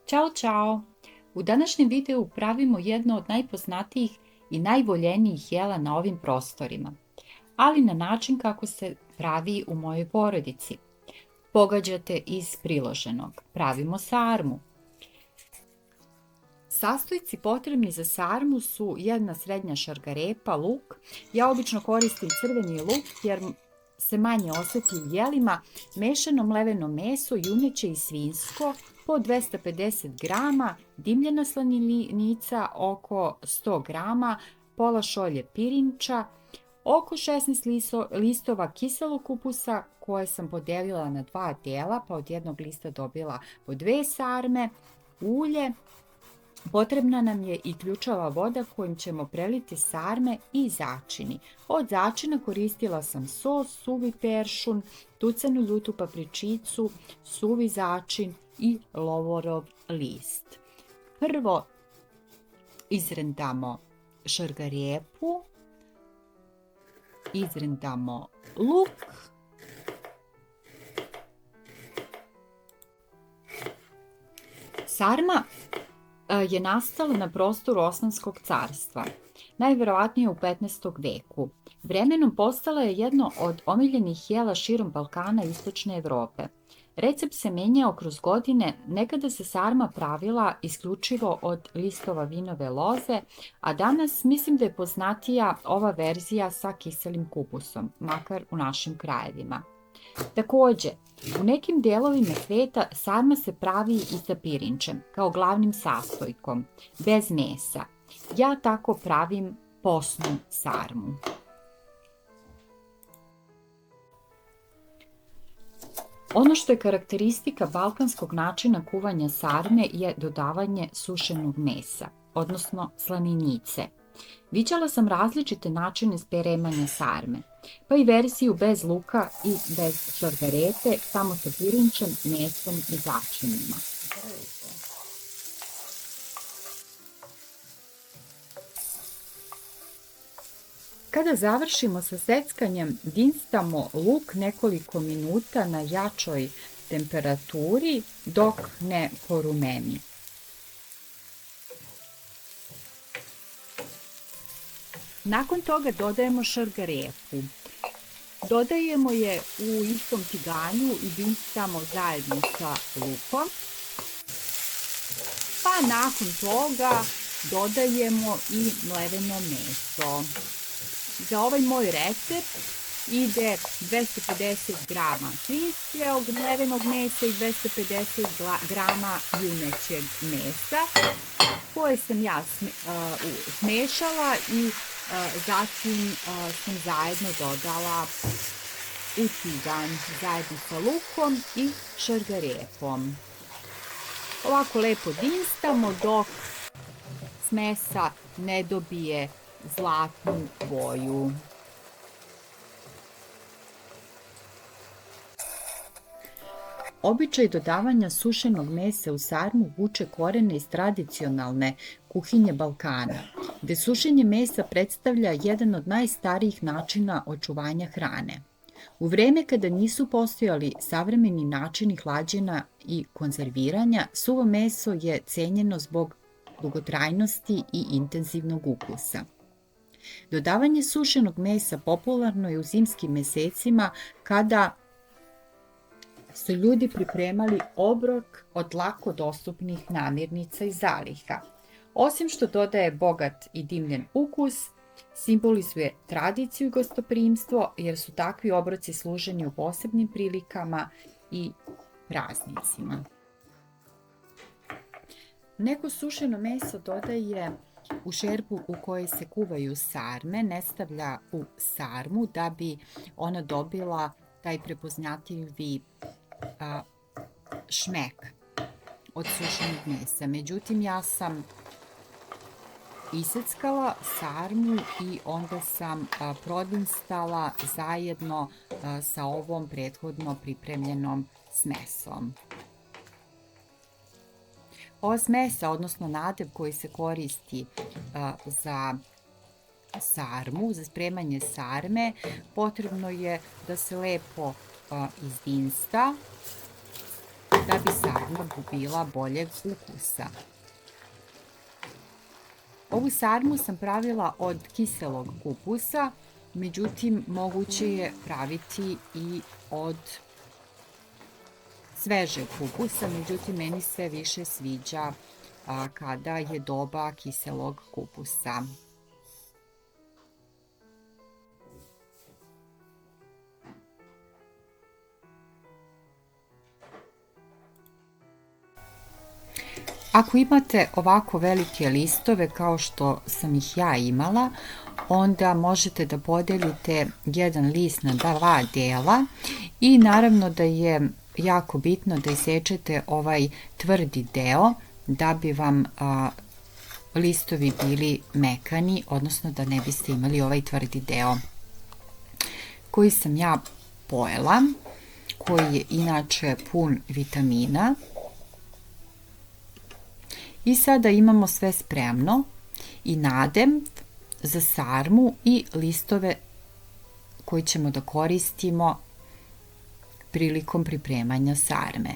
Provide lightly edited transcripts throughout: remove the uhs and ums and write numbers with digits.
Ćao, čao! U današnjem videu pravimo jedno od najpoznatijih i najvoljenijih jela na ovim prostorima, ali na način kako se pravi u mojoj porodici. Pogađate iz priloženog. Pravimo sarmu. Sastojci potrebni za sarmu su jedna srednja šargarepa, luk. Ja obično koristim crveni luk jer se manje oseti u jelima, mešano mleveno meso, juneće i svinjsko, po 250 grama, dimljena slanica oko 100 grama, pola šolje pirinča, oko 16 listova kiselog kupusa koje sam podelila na 2 dela, pa od jednog lista dobila po 2 sarme, ulje. Potrebna nam je i ključava voda kojom ćemo preliti sarme i začini. Od začina koristila sam sos, suvi peršun, tucanu ljutu papričicu, suvi začin i lovorov list. Prvo izrendamo šargarepu, izrendamo luk, sarma je nastala na prostoru Osmanskog carstva, najverovatnije u 15. veku. Vremenom postala je jedno od omiljenih jela širom Balkana i Istočne Evrope. Recept se menjao kroz godine, nekada se sarma pravila isključivo od listova vinove loze, a danas mislim da je poznatija ova verzija sa kiselim kupusom, makar u našim krajevima. Takođe, u nekim delovima sveta sarma se pravi i sa pirinčem, kao glavnim sastojkom, bez mesa. Ja tako pravim posnu sarmu. Ono što je karakteristika balkanskog načina kuvanja sarme je dodavanje sušenog mesa, odnosno slaninice. Viđala sam različite načine spremanja sarme, pa i verziju bez luka i bez šargarepe, samo sa pirinčem, mesom i začinima. Kada završimo sa seckanjem, dinstamo luk nekoliko minuta na jačoj temperaturi dok ne porumeni. Nakon toga dodajemo šargarepu. Dodajemo je u istom tiganju i dinstamo zajedno sa lukom. Pa nakon toga dodajemo i mleveno meso. Za ovaj moj recept ide 250 grama svinjskog mlevenog mesa i 250 grama junećeg mesa koje sam ja smešala i zatim sam zajedno dodala u tiganj zajedno sa lukom i šargarepom. Ovako lepo dinstamo dok smesa ne dobije zlatnu boju. Običaj dodavanja sušenog mesa u sarmu vuče korene iz tradicionalne kuhinje Balkana, gde sušenje mesa predstavlja jedan od najstarijih načina očuvanja hrane. U vreme kada nisu postojali savremeni načini hlađenja i konzerviranja, suvo meso je cenjeno zbog dugotrajnosti i intenzivnog ukusa. Dodavanje sušenog mesa popularno je u zimskim mesecima kada su ljudi pripremali obrok od lako dostupnih namirnica i zaliha. Osim što dodaje bogat i dimljen ukus, simbolizuje tradiciju i gostoprimstvo jer su takvi obroci služeni u posebnim prilikama i praznicima. Neko sušeno meso dodaje u šerpu u kojoj se kuvaju sarme, ne stavlja u sarmu da bi ona dobila taj prepoznatljivi šmek od sušenog mesa. Međutim, ja sam iseckala sarmu i onda sam prodinstala zajedno sa ovom prethodno pripremljenom smesom. Ova smesa, odnosno nadev koji se koristi za sarmu, za spremanje sarme, potrebno je da se lepo izdinsta da bi sarma bila boljeg ukusa. Ovu sarmu sam pravila od kiselog kupusa, međutim moguće je praviti i od svežeg kupusa, međutim meni se više sviđa kada je doba kiselog kupusa. Ako imate ovako velike listove kao što sam ih ja imala, onda možete da podelite jedan list na dva dela i naravno da je jako bitno da isečete ovaj tvrdi deo da bi vam listovi bili mekani, odnosno da ne biste imali ovaj tvrdi deo koji sam ja pojela, koji je inače pun vitamina. I sada imamo sve spremno i nadev za sarmu i listove koji ćemo da koristimo prilikom pripremanja sarme.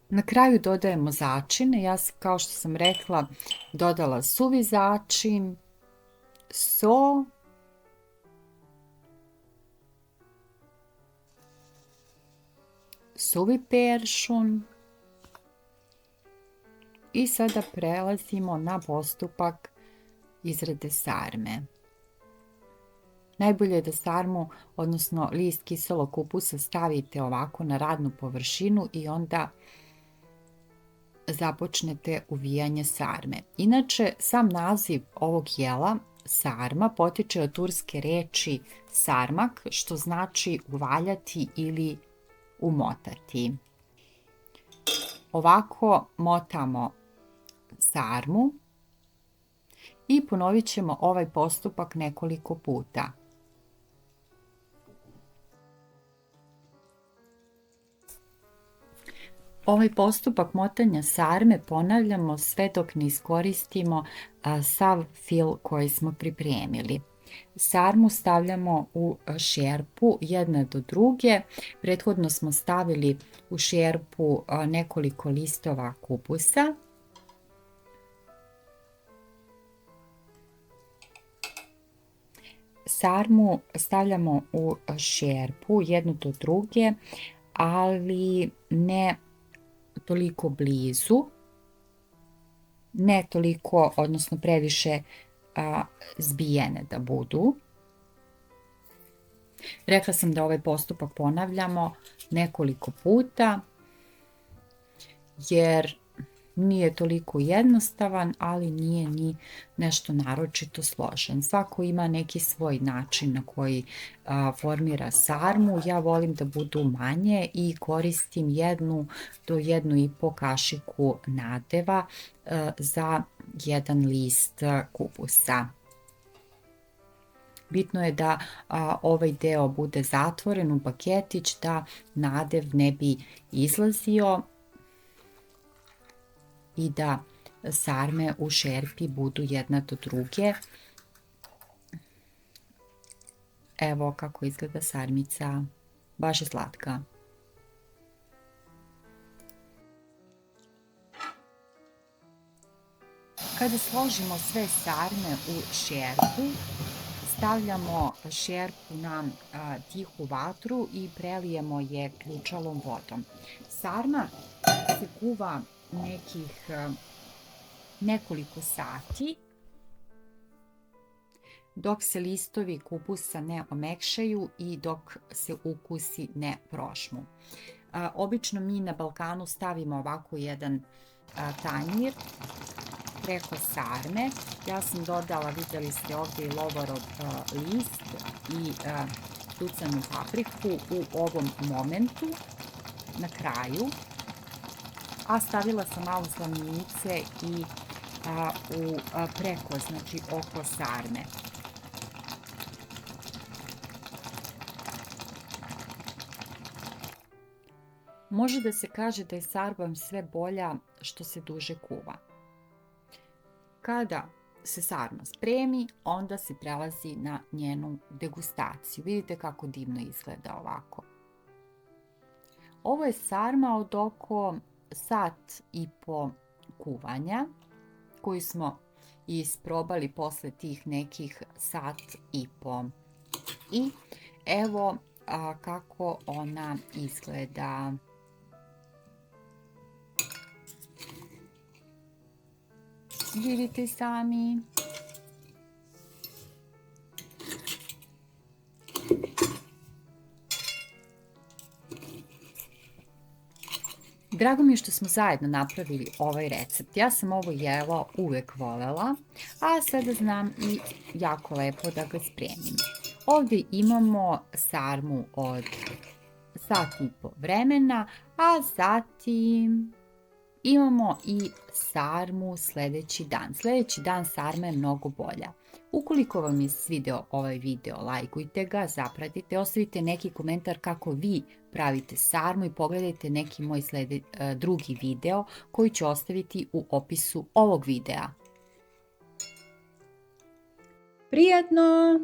Na kraju dodajemo začine. Ja sam, kao što sam rekla, dodala suvi začin, so, suvi peršun i sada prelazimo na postupak izrade sarme. Najbolje je da sarmu, odnosno list kiselog kupusa stavite ovako na radnu površinu i onda započnete uvijanje sarme. Inače, sam naziv ovog jela, sarma, potiče od turske reči sarmak, što znači uvaljati ili umotati. Ovako motamo sarmu i ponovit ćemo ovaj postupak nekoliko puta. Ovaj postupak motanja sarme ponavljamo sve dok ne iskoristimo sav fil koji smo pripremili. Sarmu stavljamo u šerpu jedna do druge. Prethodno smo stavili u šerpu nekoliko listova kupusa. Sarmu stavljamo u šerpu jednu do druge, ali ne toliko blizu, ne toliko, odnosno previše zbijene da budu. Rekla sam da ovaj postupak ponavljamo nekoliko puta, jer nije toliko jednostavan, ali nije ni nešto naročito složen. Svako ima neki svoj način na koji formira sarmu. Ja volim da budu manje i koristim 1 do 1,5 kašiku nadeva za jedan list kupusa. Bitno je da ovaj deo bude zatvoren u paketić, da nadev ne bi izlazio i da sarme u šerpi budu jedna do druge. Evo kako izgleda sarmica, baš je slatka. Kada složimo sve sarme u šerpu, stavljamo šerpu na tihu vatru i prelijemo je ključalom vodom. Sarma se kuva nekih nekoliko sati dok se listovi kupusa ne omekšaju i dok se ukusi ne prošmu. Obično mi na Balkanu stavimo ovako jedan tanjir preko sarme. Ja sam dodala, vidjeli ste ovdje, i lovorov list i tucanu papriku u ovom momentu na kraju, a stavila sam malo slaninice i preko, znači oko sarme. Može da se kaže da je sarma sve bolja što se duže kuva. Kada se sarma spremi, onda se prelazi na njenu degustaciju. Vidite kako divno izgleda ovako. Ovo je sarma od oko 1,5 sata kuvanja, koju smo isprobali posle tih nekih 1,5 sata. I evo kako ona izgleda. Vidite sami. Drago mi je što smo zajedno napravili ovaj recept. Ja sam ovo jela uvek volela, a sada znam i jako lepo da ga spremim. Ovdje imamo sarmu od 1,5 sata vremena, a zatim imamo i sarmu sljedeći dan. Sljedeći dan sarma je mnogo bolja. Ukoliko vam je svideo ovaj video, lajkujte ga, zapratite, ostavite neki komentar kako vi pravite sarmu i pogledajte neki moj drugi video koji ću ostaviti u opisu ovog videa. Prijatno!